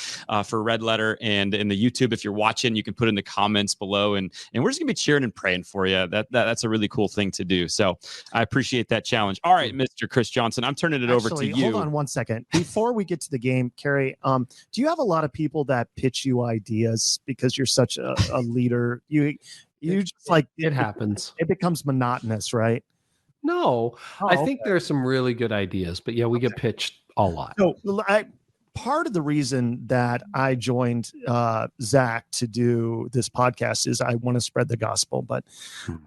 for Red Letter, and in the YouTube. If you're watching, you can put in the comments below, and we're just gonna be cheering and praying for you. That's a really cool thing to do. So I appreciate that challenge. All right, Mr. Chris Johnson, I'm turning it over to you. Hold on 1 second before we get to the game, Carey. Do you have a lot of people that pitch you ideas because you're such a leader? You just like it happens. It becomes monotonous, right? No, I think there are some really good ideas, but yeah, we get pitched a lot. So part of the reason that I joined Zach to do this podcast is I want to spread the gospel, but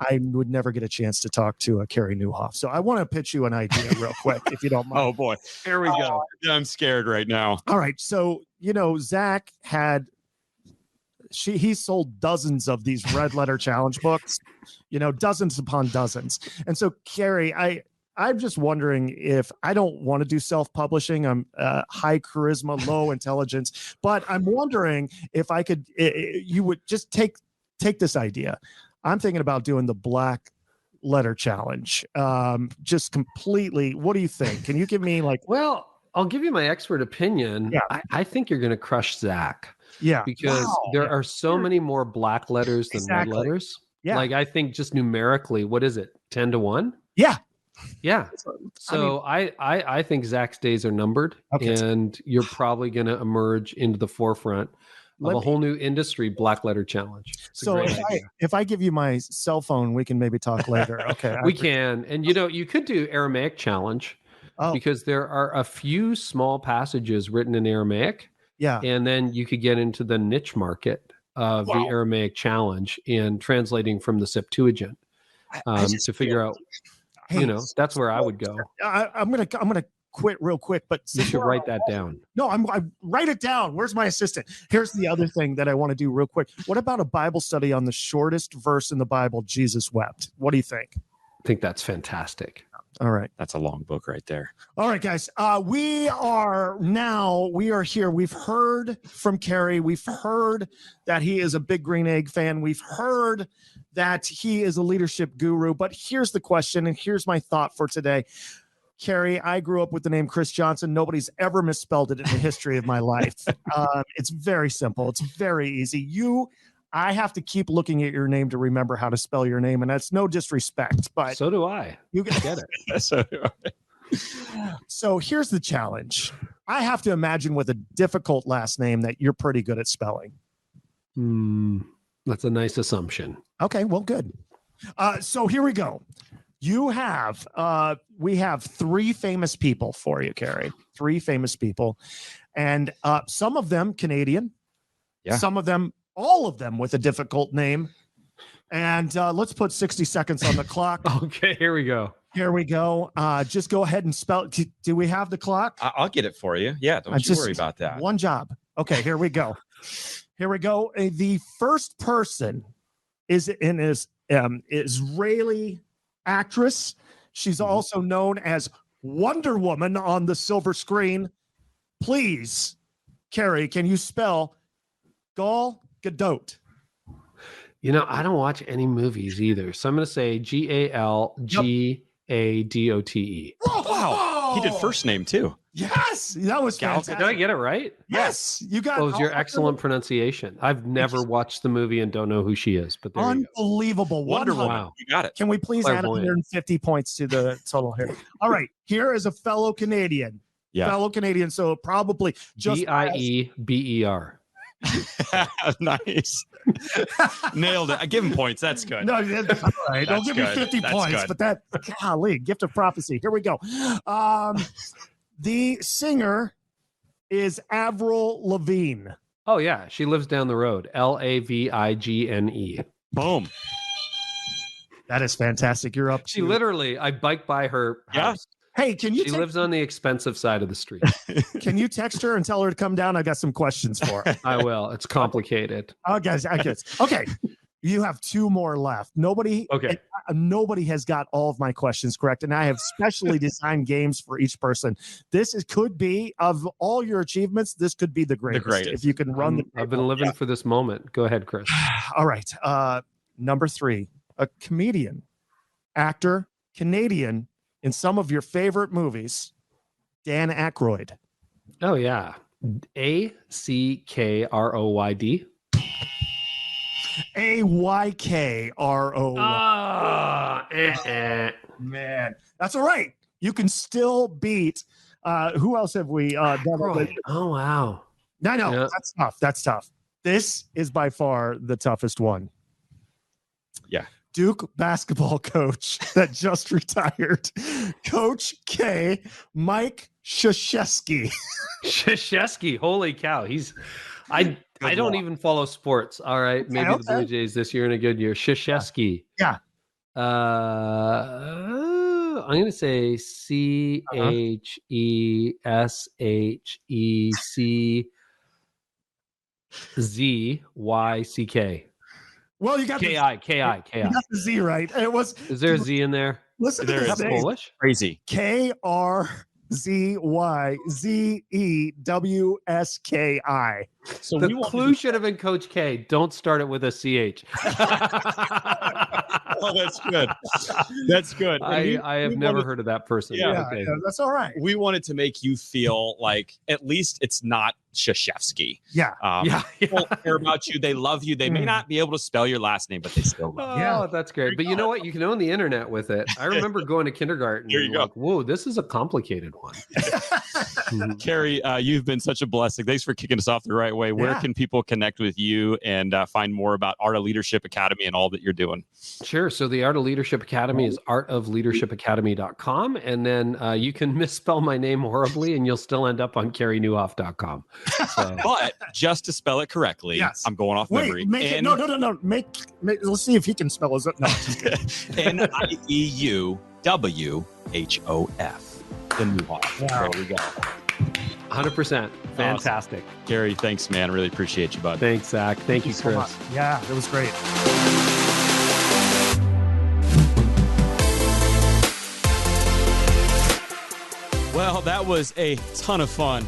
I would never get a chance to talk to a Carey Nieuwhof. So I want to pitch you an idea real quick, if you don't mind. Oh boy, here we go. I'm scared right now. All right, so Zach had. He sold dozens of these Red Letter Challenge books, dozens upon dozens. And so, Carey, I'm just wondering if I don't want to do self-publishing. I'm high charisma, low intelligence, but I'm wondering if I could, you would just take this idea. I'm thinking about doing the Black letter challenge. Just completely. What do you think? Can you give me like? Well, I'll give you my expert opinion. Yeah. I think you're going to crush Zach. Yeah. Because there are so many more black letters than red letters. Yeah. Like I think just numerically, what is it? 10-1? Yeah. Yeah. So I think Zach's days are numbered, and you're probably going to emerge into the forefront of a whole new industry, black letter challenge. So if I give you my cell phone, we can maybe talk later. Okay. We can. And you could do Aramaic challenge because there are a few small passages written in Aramaic. Yeah. And then you could get into the niche market of the Aramaic challenge in translating from the Septuagint to figure out, that's where I would go. I'm gonna quit real quick, but you should write that down. No, I write it down. Where's my assistant? Here's the other thing that I want to do real quick. What about a Bible study on the shortest verse in the Bible, Jesus wept? What do you think? I think that's fantastic. All right. That's a long book right there. All right, guys. We are here. We've heard from Carey. We've heard that he is a big Green Egg fan. We've heard that he is a leadership guru. But here's the question, and here's my thought for today. Carey, I grew up with the name Chris Johnson. Nobody's ever misspelled it in the history of my life. It's very simple. It's very easy. I have to keep looking at your name to remember how to spell your name, and that's no disrespect, but so do I. You get it. So do I. So here's the challenge. I have to imagine with a difficult last name that you're pretty good at spelling. That's a nice assumption. Okay, well, good. So here we go. We have three famous people for you, Carey. Three famous people, and some of them Canadian. Yeah. Some of them. All of them with a difficult name. And let's put 60 seconds on the clock. Okay, here we go. Here we go. Just go ahead and spell. Do we have the clock? I'll get it for you. Yeah, don't you worry about that. One job. Okay, here we go. Here we go. The first person is an Israeli actress. She's also known as Wonder Woman on the silver screen. Please, Carey, can you spell Gal Gadot? I don't watch any movies either. So I'm going to say Galgadote. Wow. He did first name too. Yes. That was fantastic. Did I get it right? Yes. You got it. That was your excellent pronunciation. I've never watched the movie and don't know who she is, but there unbelievable. Wonder Woman. Wow. You got it. Can we please add 150 points to the total here? All right. Here is a fellow Canadian. Yeah. Fellow Canadian. So probably just Bieber. Nice. Nailed it. I give him points. That's good. No, that's all right. Don't give me 50 points, good. But that, golly, gift of prophecy. Here we go. The singer is Avril Lavigne. Oh, yeah. She lives down the road. Lavigne. Boom. That is fantastic. You're up. She literally, I bike by her house. Hey, can you? She lives on the expensive side of the street. Can you text her and tell her to come down? I got some questions for her. I will. It's complicated. Oh, guys, I guess. Okay, you have two more left. Nobody has got all of my questions correct, and I have specially designed games for each person. Could be of all your achievements. This could be the greatest. If you can run I've been living for this moment. Go ahead, Chris. All right. Number 3, a comedian, actor, Canadian. In some of your favorite movies, Dan Aykroyd. Oh, yeah. Ackroyd. Aykroyd. Man, that's all right. You can still beat. Who else have we done? Oh, wow. No, yeah. That's tough. That's tough. This is by far the toughest one. Yeah. Duke basketball coach that just retired, Coach K, Mike Krzyzewski. Krzyzewski, holy cow! I don't even follow sports. All right, maybe the Blue Jays this year in a good year. Krzyzewski. Yeah. I'm going to say CHESHECZYCK. Well, you got K-I. You got the Z right. It was. Is there a Z in there? Listen, is that Polish? Crazy. KRZYZEWSKI. So the clue should have been Coach K. Don't start it with a CH. that's good. That's good. I have never heard of that person. Yeah, that's all right. We wanted to make you feel like at least it's not Krzyzewski. People care about you. They love you. They may not be able to spell your last name, but they still love you. Oh, that's great. But you know what? You can own the internet with it. I remember going to kindergarten. There you go. Like, whoa, this is a complicated one. Carey, you've been such a blessing. Thanks for kicking us off the right way. Where can people connect with you and find more about Art of Leadership Academy and all that you're doing? Sure. So the Art of Leadership Academy is artofleadershipacademy.com. And then you can misspell my name horribly and you'll still end up on CareyNieuwhof.com. So. But just to spell it correctly, I'm going off memory. No. Let's see if he can spell his. No, Nieuwhof. The Nieuwhof. Wow. There we go. 100%. Fantastic. Awesome. Carey, thanks, man. Really appreciate you, bud. Thanks, Zach. Thank you, Chris. So much. Yeah, it was great. Well, that was a ton of fun.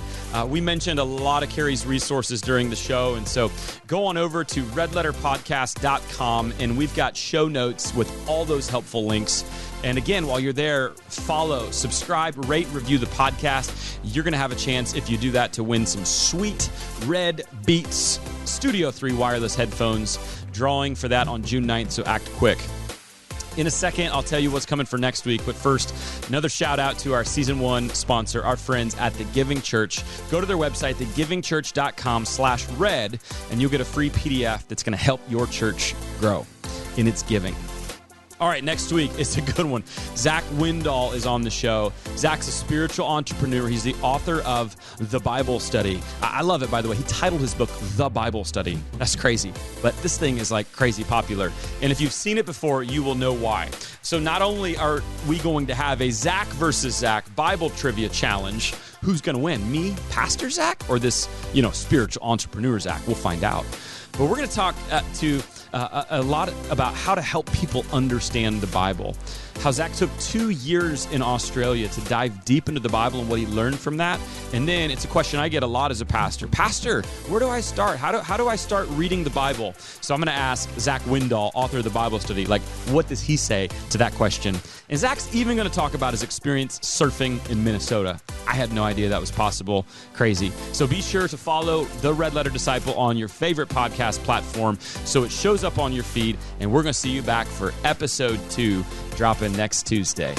We mentioned a lot of Carey's resources during the show, and so go on over to redletterpodcast.com, and we've got show notes with all those helpful links. And again, while you're there, follow, subscribe, rate, review the podcast. You're going to have a chance, if you do that, to win some sweet Red Beats Studio 3 wireless headphones. Drawing for that on June 9th, so act quick. In a second, I'll tell you what's coming for next week. But first, another shout out to our season 1 sponsor, our friends at The Giving Church. Go to their website, thegivingchurch.com/red, and you'll get a free PDF that's going to help your church grow in its giving. All right, next week, it's a good one. Zach Windahl is on the show. Zach's a spiritual entrepreneur. He's the author of The Bible Study. I love it, by the way. He titled his book, The Bible Study. That's crazy. But this thing is like crazy popular. And if you've seen it before, you will know why. So not only are we going to have a Zach versus Zach Bible trivia challenge, who's going to win? Me, Pastor Zach, or this, spiritual entrepreneur Zach? We'll find out. But we're going to talk to a lot about how to help people understand the Bible. How Zach took 2 years in Australia to dive deep into the Bible and what he learned from that. And then it's a question I get a lot as a pastor. Pastor, where do I start? How do I start reading the Bible? So I'm going to ask Zach Windahl, author of the Bible Study, what does he say to that question? And Zach's even going to talk about his experience surfing in Minnesota. I had no idea that was possible. Crazy. So be sure to follow The Red Letter Disciple on your favorite podcast platform so it shows up on your feed. And we're going to see you back for episode 2, dropping next Tuesday.